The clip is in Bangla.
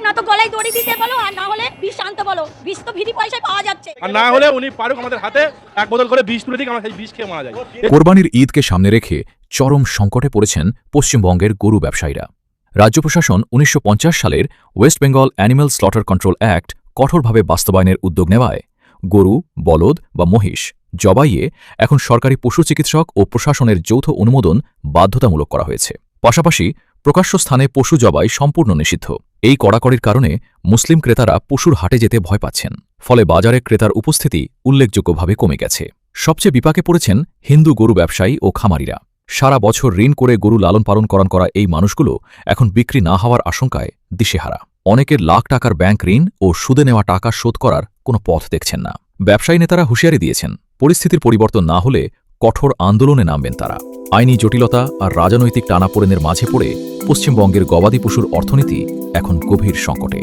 না তো গলায় দড়ি দিতে বলো, আর না হলে বিষ আনতে বলো। বিষ তো ফ্রি পয়সায় পাওয়া যাচ্ছে। আর না হলে উনি পারুক আমাদের হাতে এক বোতল করে বিষ তুলে দিক, আমরা সেই বিষ খেয়ে মারা যাই। কোরবানির ঈদকে সামনে রেখে চরম সংকটে পড়েছেন পশ্চিমবঙ্গের গরু ব্যবসায়ীরা। রাজ্য প্রশাসন ১৯৫০ সালের West Bengal animal slaughter control act কঠোরভাবে বাস্তবায়নের উদ্যোগ নেওয়ায় গরু, বলদ বা মহিষ জবাইয়ে এখন সরকারি পশু চিকিৎসক ও প্রশাসনের যৌথ অনুমোদন বাধ্যতামূলক করা হয়েছে। পাশাপাশি প্রকাশ্য স্থানে পশু জবাই সম্পূর্ণ নিষিদ্ধ। এই কড়াকড়ির কারণে মুসলিম ক্রেতারা পশুর হাটে যেতে ভয় পাচ্ছেন, ফলে বাজারে ক্রেতার উপস্থিতি উল্লেখযোগ্যভাবে কমে গেছে। সবচেয়ে বিপাকে পড়েছেন হিন্দু গরু ব্যবসায়ী ও খামারিরা। সারা বছর ঋণ করে গরু লালন পালন করা এই মানুষগুলো এখন বিক্রি না হওয়ার আশঙ্কায় দিশেহারা। অনেকের লাখ টাকার ব্যাংক ঋণ ও সুদে নেওয়া টাকা শোধ করার কোনো পথ দেখছেন না। ব্যবসায়ী নেতারা হুঁশিয়ারি দিয়েছেন, পরিস্থিতির পরিবর্তন না হলে কঠোর আন্দোলনে নামবেন তারা। আইনি জটিলতা আর রাজনৈতিক টানাপোড়েনের মাঝে পড়ে পশ্চিমবঙ্গের গবাদি পশুর অর্থনীতি এখন গভীর সংকটে।